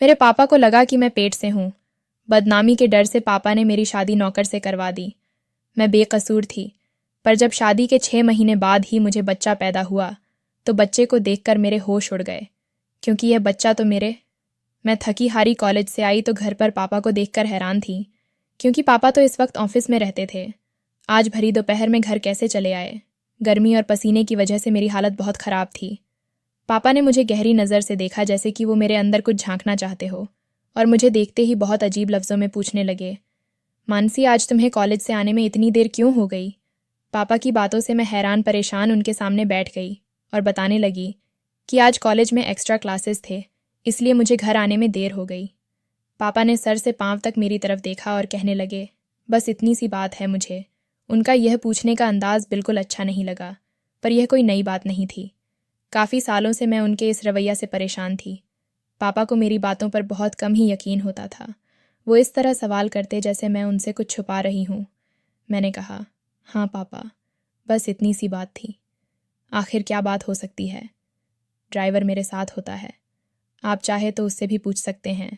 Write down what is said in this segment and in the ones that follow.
मेरे पापा को लगा कि मैं पेट से हूँ। बदनामी के डर से पापा ने मेरी शादी नौकर से करवा दी। मैं बेकसूर थी, पर जब शादी के 6 महीने बाद ही मुझे बच्चा पैदा हुआ तो बच्चे को देखकर मेरे होश उड़ गए, क्योंकि यह बच्चा तो मेरे। मैं थकी हारी कॉलेज से आई तो घर पर पापा को देखकर हैरान थी, क्योंकि पापा तो इस वक्त ऑफिस में रहते थे। आज भरी दोपहर में घर कैसे चले आए? गर्मी और पसीने की वजह से मेरी हालत बहुत ख़राब थी। पापा ने मुझे गहरी नज़र से देखा, जैसे कि वो मेरे अंदर कुछ झांकना चाहते हो, और मुझे देखते ही बहुत अजीब लफ्ज़ों में पूछने लगे, मानसी, आज तुम्हें कॉलेज से आने में इतनी देर क्यों हो गई? पापा की बातों से मैं हैरान परेशान उनके सामने बैठ गई और बताने लगी कि आज कॉलेज में एक्स्ट्रा क्लासेस थे, इसलिए मुझे घर आने में देर हो गई। पापा ने सर से पांव तक मेरी तरफ देखा और कहने लगे, बस इतनी सी बात है। मुझे उनका यह पूछने का अंदाज बिल्कुल अच्छा नहीं लगा, पर यह कोई नई बात नहीं थी। काफ़ी सालों से मैं उनके इस रवैया से परेशान थी। पापा को मेरी बातों पर बहुत कम ही यकीन होता था। वो इस तरह सवाल करते जैसे मैं उनसे कुछ छुपा रही हूँ। मैंने कहा, हाँ पापा, बस इतनी सी बात थी। आखिर क्या बात हो सकती है? ड्राइवर मेरे साथ होता है, आप चाहे तो उससे भी पूछ सकते हैं।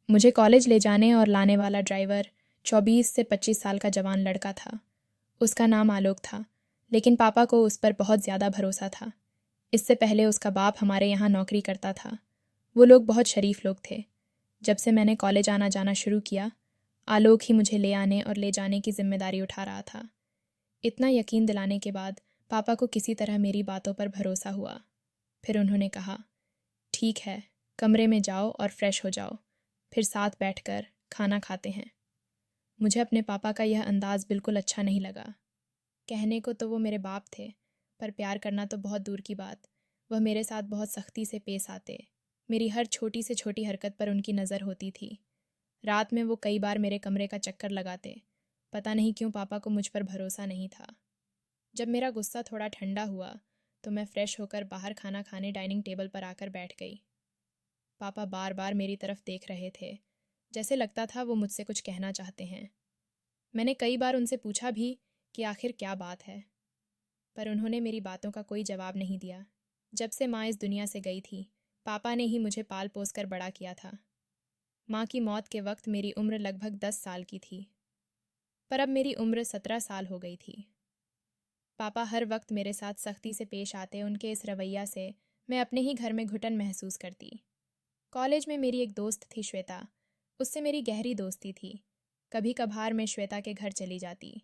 मुझे कॉलेज ले जाने और लाने वाला ड्राइवर 24 से 25 साल का जवान लड़का था। उसका नाम आलोक था, लेकिन पापा को उस पर बहुत ज़्यादा भरोसा था। इससे पहले उसका बाप हमारे यहाँ नौकरी करता था। वो लोग बहुत शरीफ लोग थे। जब से मैंने कॉलेज आना जाना शुरू किया, आलोक ही मुझे ले आने और ले जाने की जिम्मेदारी उठा रहा था। इतना यकीन दिलाने के बाद पापा को किसी तरह मेरी बातों पर भरोसा हुआ। फिर उन्होंने कहा, ठीक है, कमरे में जाओ और फ्रेश हो जाओ, फिर साथ बैठकर खाना खाते हैं। मुझे अपने पापा का यह अंदाज़ बिल्कुल अच्छा नहीं लगा। कहने को तो वो मेरे बाप थे, पर प्यार करना तो बहुत दूर की बात। वह मेरे साथ बहुत सख्ती से पेश आते। मेरी हर छोटी से छोटी हरकत पर उनकी नज़र होती थी। रात में वो कई बार मेरे कमरे का चक्कर लगाते। पता नहीं क्यों पापा को मुझ पर भरोसा नहीं था। जब मेरा गुस्सा थोड़ा ठंडा हुआ तो मैं फ्रेश होकर बाहर खाना खाने डाइनिंग टेबल पर आकर बैठ गई। पापा बार बार मेरी तरफ देख रहे थे, जैसे लगता था वो मुझसे कुछ कहना चाहते हैं। मैंने कई बार उनसे पूछा भी कि आखिर क्या बात है, पर उन्होंने मेरी बातों का कोई जवाब नहीं दिया। जब से माँ इस दुनिया से गई थी, पापा ने ही मुझे पाल पोस कर बड़ा किया था। माँ की मौत के वक्त मेरी उम्र लगभग 10 साल की थी, पर अब मेरी उम्र 17 साल हो गई थी। पापा हर वक्त मेरे साथ सख्ती से पेश आते। उनके इस रवैया से मैं अपने ही घर में घुटन महसूस करती। कॉलेज में मेरी एक दोस्त थी, श्वेता। उससे मेरी गहरी दोस्ती थी। कभी कभार मैं श्वेता के घर चली जाती।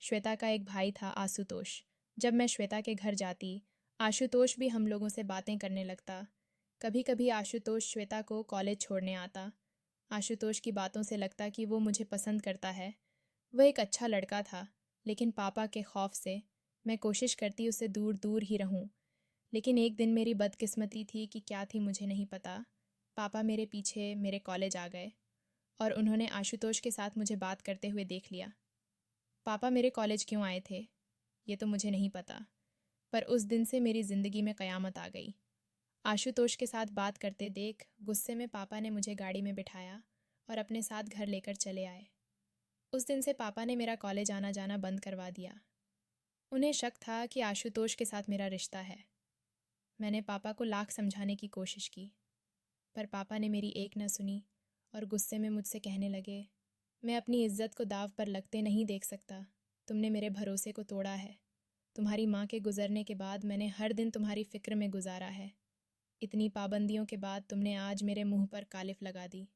श्वेता का एक भाई था, आशुतोष। जब मैं श्वेता के घर जाती, आशुतोष भी हम लोगों से बातें करने लगता। कभी कभी आशुतोष श्वेता को कॉलेज छोड़ने आता। आशुतोष की बातों से लगता कि वो मुझे पसंद करता है। वह एक अच्छा लड़का था, लेकिन पापा के खौफ से मैं कोशिश करती उससे दूर दूर ही रहूं। लेकिन एक दिन मेरी बदकिस्मती थी कि क्या थी मुझे नहीं पता। पापा मेरे पीछे मेरे कॉलेज आ गए और उन्होंने आशुतोष के साथ मुझे बात करते हुए देख लिया। पापा मेरे कॉलेज क्यों आए थे ये तो मुझे नहीं पता, पर उस दिन से मेरी ज़िंदगी में क़यामत आ गई। आशुतोष के साथ बात करते देख गुस्से में पापा ने मुझे गाड़ी में बिठाया और अपने साथ घर लेकर चले आए। उस दिन से पापा ने मेरा कॉलेज आना जाना बंद करवा दिया। उन्हें शक था कि आशुतोष के साथ मेरा रिश्ता है। मैंने पापा को लाख समझाने की कोशिश की, पर पापा ने मेरी एक न सुनी और गुस्से में मुझसे कहने लगे, मैं अपनी इज्जत को दाव पर लगते नहीं देख सकता। तुमने मेरे भरोसे को तोड़ा है। तुम्हारी माँ के गुजरने के बाद मैंने हर दिन तुम्हारी फिक्र में गुजारा है। इतनी पाबंदियों के बाद तुमने आज मेरे मुंह पर कालिफ लगा दी।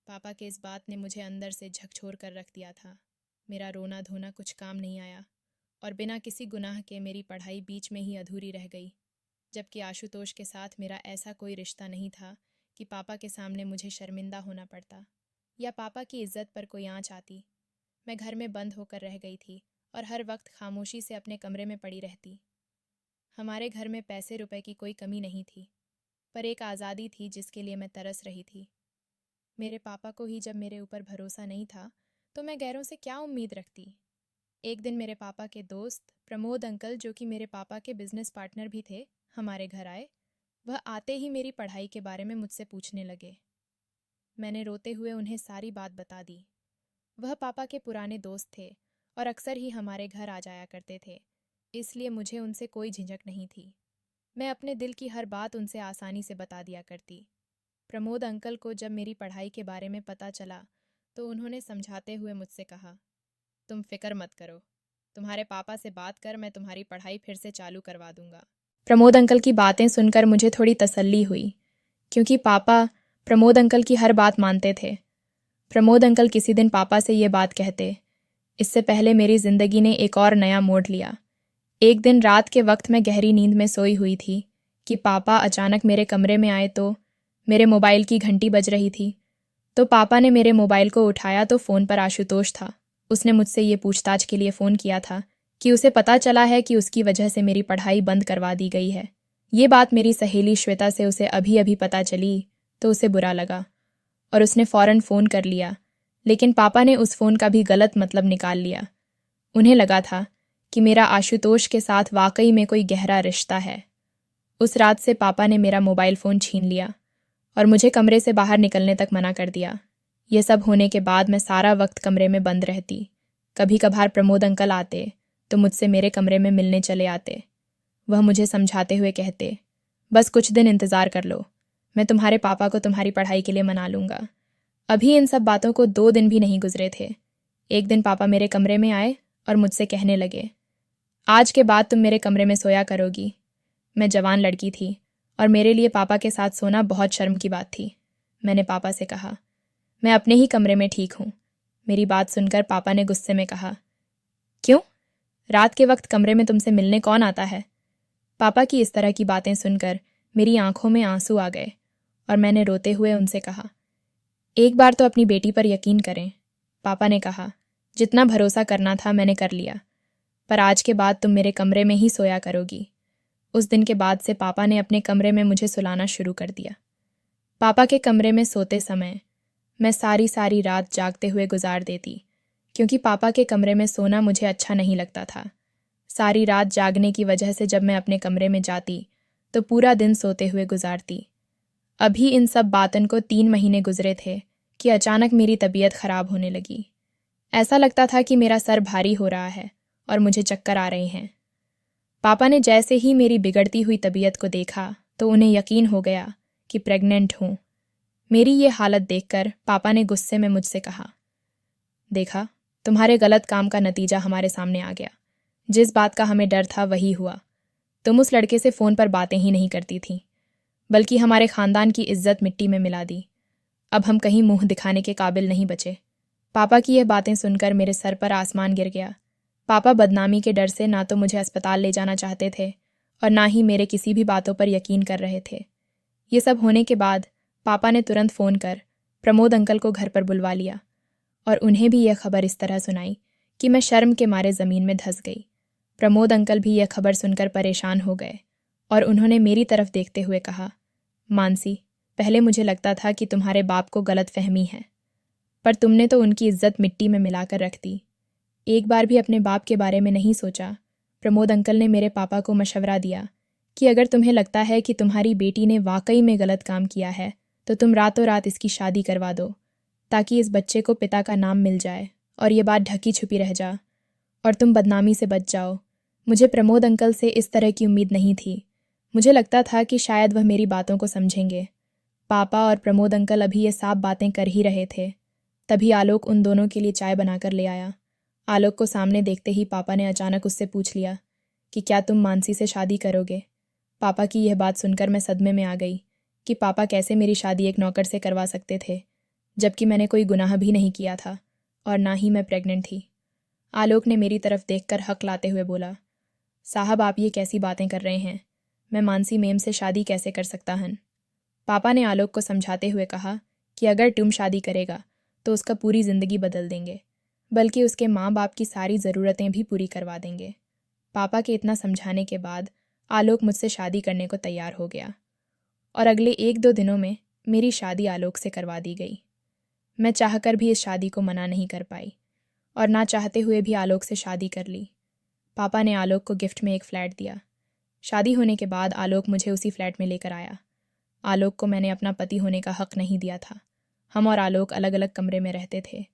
पापा के इस बात ने मुझे अंदर से झकझोर कर रख दिया था। मेरा रोना धोना कुछ काम नहीं आया और बिना किसी गुनाह के मेरी पढ़ाई बीच में ही अधूरी रह गई। जबकि आशुतोष के साथ मेरा ऐसा कोई रिश्ता नहीं था कि पापा के सामने मुझे शर्मिंदा होना पड़ता या पापा की इज्जत पर कोई आँच आती। मैं घर में बंद होकर रह गई थी और हर वक्त खामोशी से अपने कमरे में पड़ी रहती। हमारे घर में पैसे रुपए की कोई कमी नहीं थी, पर एक आज़ादी थी जिसके लिए मैं तरस रही थी। मेरे पापा को ही जब मेरे ऊपर भरोसा नहीं था, तो मैं गैरों से क्या उम्मीद रखती। एक दिन मेरे पापा के दोस्त प्रमोद अंकल, जो कि मेरे पापा के बिजनेस पार्टनर भी थे, हमारे घर आए। वह आते ही मेरी पढ़ाई के बारे में मुझसे पूछने लगे। मैंने रोते हुए उन्हें सारी बात बता दी। वह पापा के पुराने दोस्त थे और अक्सर ही हमारे घर आ जाया करते थे, इसलिए मुझे उनसे कोई झिझक नहीं थी। मैं अपने दिल की हर बात उनसे आसानी से बता दिया करती। प्रमोद अंकल को जब मेरी पढ़ाई के बारे में पता चला तो उन्होंने समझाते हुए मुझसे कहा, तुम फिक्र मत करो, तुम्हारे पापा से बात कर, मैं तुम्हारी पढ़ाई फिर से चालू करवा दूंगा। प्रमोद अंकल की बातें सुनकर मुझे थोड़ी तसल्ली हुई, क्योंकि पापा प्रमोद अंकल की हर बात मानते थे। प्रमोद अंकल किसी दिन पापा से ये बात कहते। इससे पहले मेरी जिंदगी ने एक और नया मोड़ लिया। एक दिन रात के वक्त मैं गहरी नींद में सोई हुई थी कि पापा अचानक मेरे कमरे में आए तो मेरे मोबाइल की घंटी बज रही थी। तो पापा ने मेरे मोबाइल को उठाया तो फ़ोन पर आशुतोष था। उसने मुझसे ये पूछताछ के लिए फ़ोन किया था कि उसे पता चला है कि उसकी वजह से मेरी पढ़ाई बंद करवा दी गई है। ये बात मेरी सहेली श्वेता से उसे अभी अभी पता चली तो उसे बुरा लगा और उसने फ़ौरन फ़ोन कर लिया, लेकिन पापा ने उस फ़ोन का भी गलत मतलब निकाल लिया। उन्हें लगा था कि मेरा आशुतोष के साथ वाकई में कोई गहरा रिश्ता है। उस रात से पापा ने मेरा मोबाइल फ़ोन छीन लिया और मुझे कमरे से बाहर निकलने तक मना कर दिया। ये सब होने के बाद मैं सारा वक्त कमरे में बंद रहती। कभी कभार प्रमोद अंकल आते तो मुझसे मेरे कमरे में मिलने चले आते। वह मुझे समझाते हुए कहते, बस कुछ दिन इंतज़ार कर लो, मैं तुम्हारे पापा को तुम्हारी पढ़ाई के लिए मना लूँगा। अभी इन सब बातों को 2 दिन भी नहीं गुजरे थे। एक दिन पापा मेरे कमरे में आए और मुझसे कहने लगे, आज के बाद तुम मेरे कमरे में सोया करोगी। मैं जवान लड़की थी और मेरे लिए पापा के साथ सोना बहुत शर्म की बात थी। मैंने पापा से कहा, मैं अपने ही कमरे में ठीक हूँ। मेरी बात सुनकर पापा ने गुस्से में कहा, क्यों? रात के वक्त कमरे में तुमसे मिलने कौन आता है? पापा की इस तरह की बातें सुनकर मेरी आंखों में आंसू आ गए और मैंने रोते हुए उनसे कहा, एक बार तो अपनी बेटी पर यकीन करें। पापा ने कहा, जितना भरोसा करना था मैंने कर लिया, पर आज के बाद तुम मेरे कमरे में ही सोया करोगी। उस दिन के बाद से पापा ने अपने कमरे में मुझे सुलाना शुरू कर दिया। पापा के कमरे में सोते समय मैं सारी सारी रात जागते हुए गुजार देती, क्योंकि पापा के कमरे में सोना मुझे अच्छा नहीं लगता था। सारी रात जागने की वजह से जब मैं अपने कमरे में जाती तो पूरा दिन सोते हुए गुजारती। अभी इन सब बातन को 3 महीने गुजरे थे कि अचानक मेरी तबीयत खराब होने लगी। ऐसा लगता था कि मेरा सर भारी हो रहा है और मुझे चक्कर आ रहे हैं। पापा ने जैसे ही मेरी बिगड़ती हुई तबीयत को देखा तो उन्हें यकीन हो गया कि प्रेग्नेंट हूँ। मेरी ये हालत देखकर पापा ने गुस्से में मुझसे कहा, देखा, तुम्हारे गलत काम का नतीजा हमारे सामने आ गया। जिस बात का हमें डर था वही हुआ। तुम उस लड़के से फ़ोन पर बातें ही नहीं करती थी, बल्कि हमारे ख़ानदान की इज्जत मिट्टी में मिला दी। अब हम कहीं मुंह दिखाने के काबिल नहीं बचे। पापा की यह बातें सुनकर मेरे सर पर आसमान गिर गया। पापा बदनामी के डर से ना तो मुझे अस्पताल ले जाना चाहते थे और ना ही मेरे किसी भी बातों पर यकीन कर रहे थे। ये सब होने के बाद पापा ने तुरंत फ़ोन कर प्रमोद अंकल को घर पर बुलवा लिया और उन्हें भी यह खबर इस तरह सुनाई कि मैं शर्म के मारे ज़मीन में धंस गई। प्रमोद अंकल भी यह खबर सुनकर परेशान हो गए और उन्होंने मेरी तरफ देखते हुए कहा, मानसी, पहले मुझे लगता था कि तुम्हारे बाप को गलतफहमी है, पर तुमने तो उनकी इज्जत मिट्टी में मिलाकर रख दी। एक बार भी अपने बाप के बारे में नहीं सोचा। प्रमोद अंकल ने मेरे पापा को मशवरा दिया कि अगर तुम्हें लगता है कि तुम्हारी बेटी ने वाकई में गलत काम किया है तो तुम रातों रात इसकी शादी करवा दो, ताकि इस बच्चे को पिता का नाम मिल जाए और ये बात ढकी छुपी रह जा और तुम बदनामी से बच जाओ। मुझे प्रमोद अंकल से इस तरह की उम्मीद नहीं थी। मुझे लगता था कि शायद वह मेरी बातों को समझेंगे। पापा और प्रमोद अंकल अभी ये साफ बातें कर ही रहे थे, तभी आलोक उन दोनों के लिए चाय बनाकर ले आया। आलोक को सामने देखते ही पापा ने अचानक उससे पूछ लिया कि क्या तुम मानसी से शादी करोगे। पापा की यह बात सुनकर मैं सदमे में आ गई कि पापा कैसे मेरी शादी एक नौकर से करवा सकते थे, जबकि मैंने कोई गुनाह भी नहीं किया था और ना ही मैं प्रेग्नेंट थी। आलोक ने मेरी तरफ देखकर हक लाते हुए बोला, साहब, आप ये कैसी बातें कर रहे हैं? मैं मानसी मेम से शादी कैसे कर सकता हन? पापा ने आलोक को समझाते हुए कहा कि अगर तुम शादी करेगा तो उसका पूरी ज़िंदगी बदल देंगे, बल्कि उसके माँ बाप की सारी ज़रूरतें भी पूरी करवा देंगे। पापा के इतना समझाने के बाद आलोक मुझसे शादी करने को तैयार हो गया और अगले 1-2 दिनों में मेरी शादी आलोक से करवा दी गई। मैं चाहकर भी इस शादी को मना नहीं कर पाई और ना चाहते हुए भी आलोक से शादी कर ली। पापा ने आलोक को गिफ्ट में एक फ़्लैट दिया। शादी होने के बाद आलोक मुझे उसी फ्लैट में लेकर आया। आलोक को मैंने अपना पति होने का हक नहीं दिया था। हम और आलोक अलग अलग कमरे में रहते थे।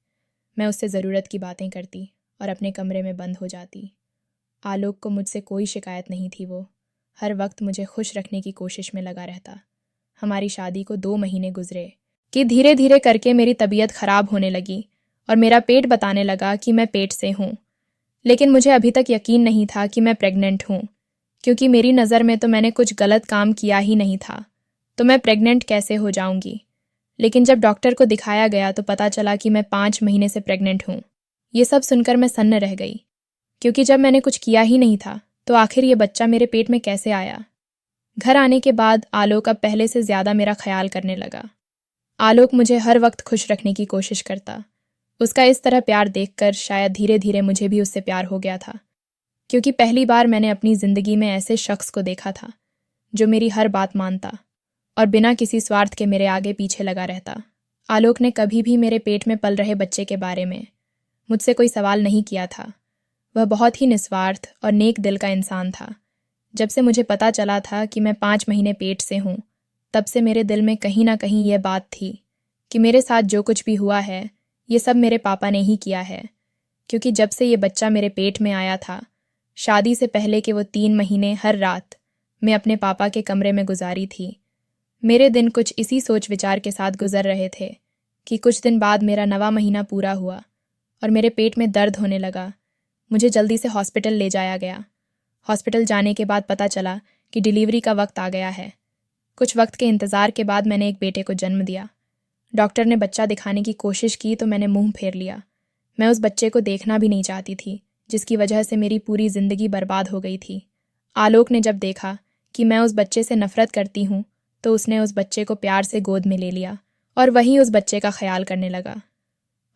मैं उससे ज़रूरत की बातें करती और अपने कमरे में बंद हो जाती। आलोक को मुझसे कोई शिकायत नहीं थी। वो हर वक्त मुझे खुश रखने की कोशिश में लगा रहता। हमारी शादी को 2 महीने गुजरे कि धीरे धीरे करके मेरी तबीयत खराब होने लगी और मेरा पेट बताने लगा कि मैं पेट से हूँ। लेकिन मुझे अभी तक यकीन नहीं था कि मैं प्रेग्नेंट हूँ, क्योंकि मेरी नज़र में तो मैंने कुछ गलत काम किया ही नहीं था, तो मैं प्रेग्नेंट कैसे हो जाऊंगी। लेकिन जब डॉक्टर को दिखाया गया तो पता चला कि मैं 5 महीने से प्रेग्नेंट हूँ। ये सब सुनकर मैं सन्न रह गई, क्योंकि जब मैंने कुछ किया ही नहीं था तो आखिर ये बच्चा मेरे पेट में कैसे आया। घर आने के बाद आलोक अब पहले से ज़्यादा मेरा ख्याल करने लगा। आलोक मुझे हर वक्त खुश रखने की कोशिश करता। उसका इस तरह प्यार देखकर शायद धीरे धीरे मुझे भी उससे प्यार हो गया था, क्योंकि पहली बार मैंने अपनी ज़िंदगी में ऐसे शख्स को देखा था जो मेरी हर बात मानता और बिना किसी स्वार्थ के मेरे आगे पीछे लगा रहता। आलोक ने कभी भी मेरे पेट में पल रहे बच्चे के बारे में मुझसे कोई सवाल नहीं किया था। वह बहुत ही निस्वार्थ और नेक दिल का इंसान था। जब से मुझे पता चला था कि मैं 5 महीने पेट से हूँ, तब से मेरे दिल में कहीं ना कहीं यह बात थी कि मेरे साथ जो कुछ भी हुआ है ये सब मेरे पापा ने ही किया है। क्योंकि जब से ये बच्चा मेरे पेट में आया था, शादी से पहले के वो 3 महीने हर रात मैं अपने पापा के कमरे में गुजारी थी। मेरे दिन कुछ इसी सोच विचार के साथ गुजर रहे थे कि कुछ दिन बाद मेरा 9वां महीना पूरा हुआ और मेरे पेट में दर्द होने लगा। मुझे जल्दी से हॉस्पिटल ले जाया गया। हॉस्पिटल जाने के बाद पता चला कि डिलीवरी का वक्त आ गया है। कुछ वक्त के इंतज़ार के बाद मैंने एक बेटे को जन्म दिया। डॉक्टर ने बच्चा दिखाने की कोशिश की तो मैंने मुंह फेर लिया। मैं उस बच्चे को देखना भी नहीं चाहती थी, जिसकी वजह से मेरी पूरी ज़िंदगी बर्बाद हो गई थी। आलोक ने जब देखा कि मैं उस बच्चे से नफ़रत करती हूँ तो उसने उस बच्चे को प्यार से गोद में ले लिया और वहीं उस बच्चे का ख्याल करने लगा।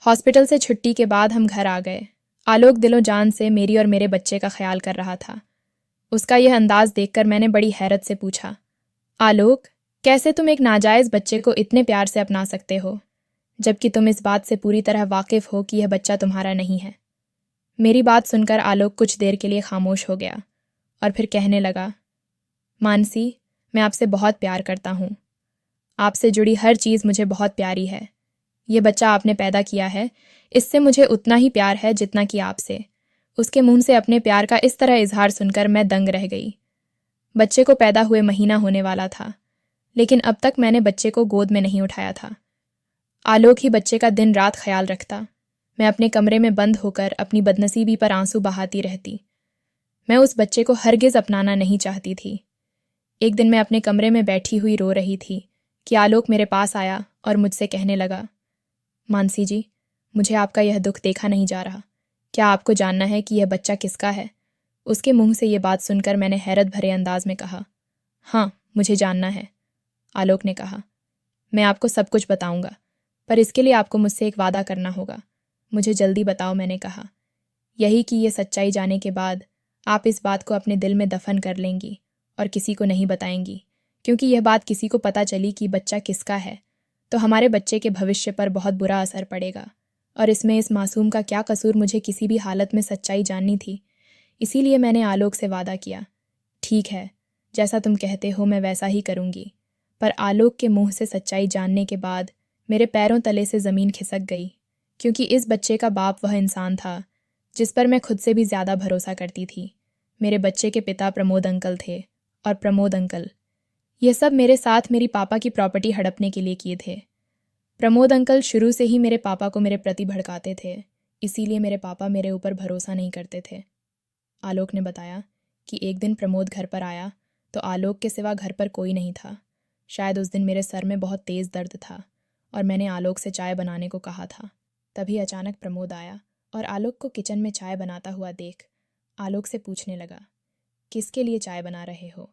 हॉस्पिटल से छुट्टी के बाद हम घर आ गए। आलोक दिलो जान से मेरी और मेरे बच्चे का ख्याल कर रहा था। उसका यह अंदाज देखकर मैंने बड़ी हैरत से पूछा, आलोक, कैसे तुम एक नाजायज़ बच्चे को इतने प्यार से अपना सकते हो, जबकि तुम इस बात से पूरी तरह वाकिफ़ हो कि यह बच्चा तुम्हारा नहीं है। मेरी बात सुनकर आलोक कुछ देर के लिए खामोश हो गया और फिर कहने लगा, मानसी, मैं आपसे बहुत प्यार करता हूँ। आपसे जुड़ी हर चीज़ मुझे बहुत प्यारी है। ये बच्चा आपने पैदा किया है, इससे मुझे उतना ही प्यार है जितना कि आपसे। उसके मुंह से अपने प्यार का इस तरह इजहार सुनकर मैं दंग रह गई। बच्चे को पैदा हुए महीना होने वाला था, लेकिन अब तक मैंने बच्चे को गोद में नहीं उठाया था। आलोक ही बच्चे का दिन रात ख्याल रखता। मैं अपने कमरे में बंद होकर अपनी बदनसीबी पर आंसू बहाती रहती। मैं उस बच्चे को हरगिज़ अपनाना नहीं चाहती थी। एक दिन मैं अपने कमरे में बैठी हुई रो रही थी कि आलोक मेरे पास आया और मुझसे कहने लगा, मानसी जी, मुझे आपका यह दुख देखा नहीं जा रहा। क्या आपको जानना है कि यह बच्चा किसका है? उसके मुंह से यह बात सुनकर मैंने हैरत भरे अंदाज में कहा, हाँ, मुझे जानना है। आलोक ने कहा, मैं आपको सब कुछ बताऊंगा, पर इसके लिए आपको मुझसे एक वादा करना होगा। मुझे जल्दी बताओ, मैंने कहा। यही कि यह सच्चाई जाने के बाद आप इस बात को अपने दिल में दफन कर लेंगी और किसी को नहीं बताएंगी, क्योंकि यह बात किसी को पता चली कि बच्चा किसका है तो हमारे बच्चे के भविष्य पर बहुत बुरा असर पड़ेगा। और इसमें इस मासूम का क्या कसूर, मुझे किसी भी हालत में सच्चाई जाननी थी। इसीलिए मैंने आलोक से वादा किया, ठीक है, जैसा तुम कहते हो मैं वैसा ही करूँगी। पर आलोक के मुंह से सच्चाई जानने के बाद मेरे पैरों तले से ज़मीन खिसक गई, क्योंकि इस बच्चे का बाप वह इंसान था जिस पर मैं खुद से भी ज़्यादा भरोसा करती थी। मेरे बच्चे के पिता प्रमोद अंकल थे, और प्रमोद अंकल, यह सब मेरे साथ मेरी पापा की प्रॉपर्टी हड़पने के लिए किए थे। प्रमोद अंकल शुरू से ही मेरे पापा को मेरे प्रति भड़काते थे, इसीलिए मेरे पापा मेरे ऊपर भरोसा नहीं करते थे। आलोक ने बताया कि एक दिन प्रमोद घर पर आया तो आलोक के सिवा घर पर कोई नहीं था। शायद उस दिन मेरे सर में बहुत तेज़ दर्द था और मैंने आलोक से चाय बनाने को कहा था। तभी अचानक प्रमोद आया और आलोक को किचन में चाय बनाता हुआ देख आलोक से पूछने लगा, किसके लिए चाय बना रहे हो?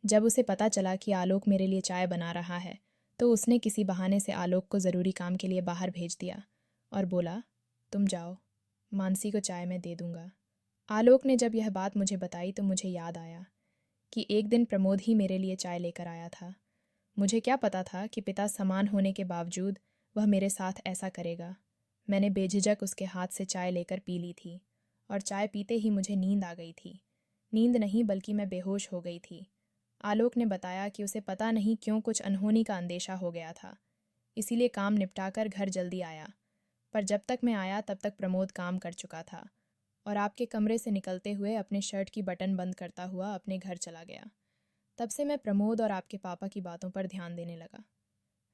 जब उसे पता चला कि आलोक मेरे लिए चाय बना रहा है तो उसने किसी बहाने से आलोक को ज़रूरी काम के लिए बाहर भेज दिया और बोला, तुम जाओ, मानसी को चाय मैं दे दूँगा। आलोक ने जब यह बात मुझे बताई तो मुझे याद आया कि एक दिन प्रमोद ही मेरे लिए चाय लेकर आया था। मुझे क्या पता था कि पिता समान होने के बावजूद वह मेरे साथ ऐसा करेगा। मैंने बेझिझक उसके हाथ से चाय लेकर पी ली थी और चाय पीते ही मुझे नींद आ गई थी। नींद नहीं बल्कि मैं बेहोश हो गई थी। आलोक ने बताया कि उसे पता नहीं क्यों कुछ अनहोनी का अंदेशा हो गया था, इसीलिए काम निपटाकर घर जल्दी आया। पर जब तक मैं आया तब तक प्रमोद काम कर चुका था और आपके कमरे से निकलते हुए अपने शर्ट की बटन बंद करता हुआ अपने घर चला गया। तब से मैं प्रमोद और आपके पापा की बातों पर ध्यान देने लगा।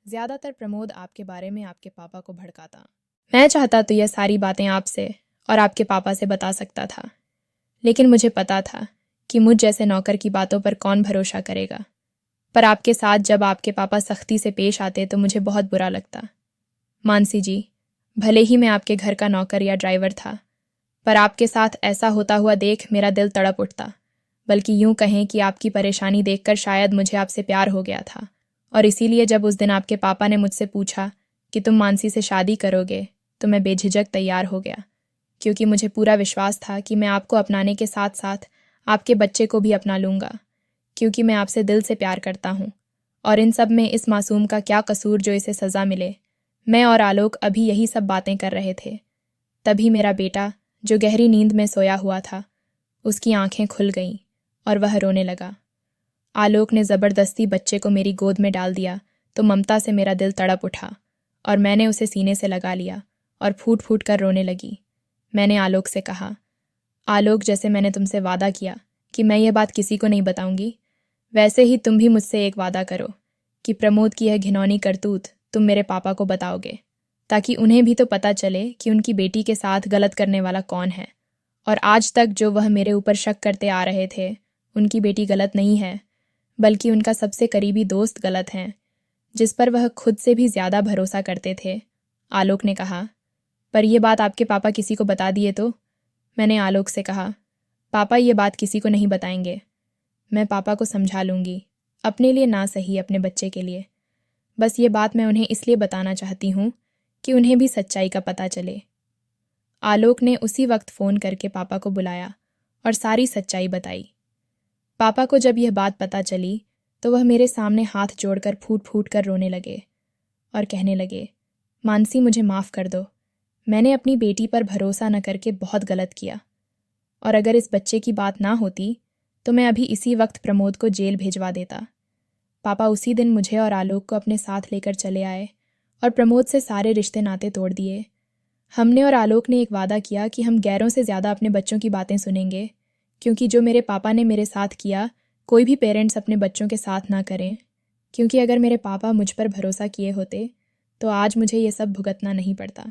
ज़्यादातर प्रमोद आपके बारे में आपके पापा को भड़काता। मैं चाहता तो यह सारी बातें आपसे और आपके पापा से बता सकता था, लेकिन मुझे पता था कि मुझ जैसे नौकर की बातों पर कौन भरोसा करेगा। पर आपके साथ जब आपके पापा सख्ती से पेश आते तो मुझे बहुत बुरा लगता। मानसी जी, भले ही मैं आपके घर का नौकर या ड्राइवर था, पर आपके साथ ऐसा होता हुआ देख मेरा दिल तड़प उठता। बल्कि यूं कहें कि आपकी परेशानी देखकर शायद मुझे आपसे प्यार हो गया था, और इसीलिए जब उस दिन आपके पापा ने मुझसे पूछा कि तुम मानसी से शादी करोगे तो मैं बेझिझक तैयार हो गया, क्योंकि मुझे पूरा विश्वास था कि मैं आपको अपनाने के साथ साथ आपके बच्चे को भी अपना लूँगा, क्योंकि मैं आपसे दिल से प्यार करता हूँ। और इन सब में इस मासूम का क्या कसूर जो इसे सज़ा मिले। मैं और आलोक अभी यही सब बातें कर रहे थे, तभी मेरा बेटा, जो गहरी नींद में सोया हुआ था, उसकी आंखें खुल गईं और वह रोने लगा। आलोक ने ज़बरदस्ती बच्चे को मेरी गोद में डाल दिया तो ममता से मेरा दिल तड़प उठा और मैंने उसे सीने से लगा लिया और फूट फूट कर रोने लगी। मैंने आलोक से कहा, आलोक, जैसे मैंने तुमसे वादा किया कि मैं यह बात किसी को नहीं बताऊंगी, वैसे ही तुम भी मुझसे एक वादा करो कि प्रमोद की यह घिनौनी करतूत तुम मेरे पापा को बताओगे, ताकि उन्हें भी तो पता चले कि उनकी बेटी के साथ गलत करने वाला कौन है। और आज तक जो वह मेरे ऊपर शक करते आ रहे थे, उनकी बेटी गलत नहीं है, बल्कि उनका सबसे करीबी दोस्त गलत हैं, जिस पर वह खुद से भी ज़्यादा भरोसा करते थे। आलोक ने कहा, पर यह बात आपके पापा किसी को बता दिए तो? मैंने आलोक से कहा, पापा ये बात किसी को नहीं बताएंगे। मैं पापा को समझा लूँगी, अपने लिए ना सही अपने बच्चे के लिए। बस ये बात मैं उन्हें इसलिए बताना चाहती हूँ कि उन्हें भी सच्चाई का पता चले। आलोक ने उसी वक्त फ़ोन करके पापा को बुलाया और सारी सच्चाई बताई। पापा को जब यह बात पता चली तो वह मेरे सामने हाथ जोड़कर फूट फूट कर रोने लगे और कहने लगे, मानसी, मुझे माफ़ कर दो। मैंने अपनी बेटी पर भरोसा न करके बहुत गलत किया, और अगर इस बच्चे की बात ना होती तो मैं अभी इसी वक्त प्रमोद को जेल भेजवा देता। पापा उसी दिन मुझे और आलोक को अपने साथ लेकर चले आए और प्रमोद से सारे रिश्ते नाते तोड़ दिए। हमने और आलोक ने एक वादा किया कि हम गैरों से ज़्यादा अपने बच्चों की बातें सुनेंगे, क्योंकि जो मेरे पापा ने मेरे साथ किया, कोई भी पेरेंट्स अपने बच्चों के साथ ना करें। क्योंकि अगर मेरे पापा मुझ पर भरोसा किए होते तो आज मुझे ये सब भुगतना नहीं पड़ता।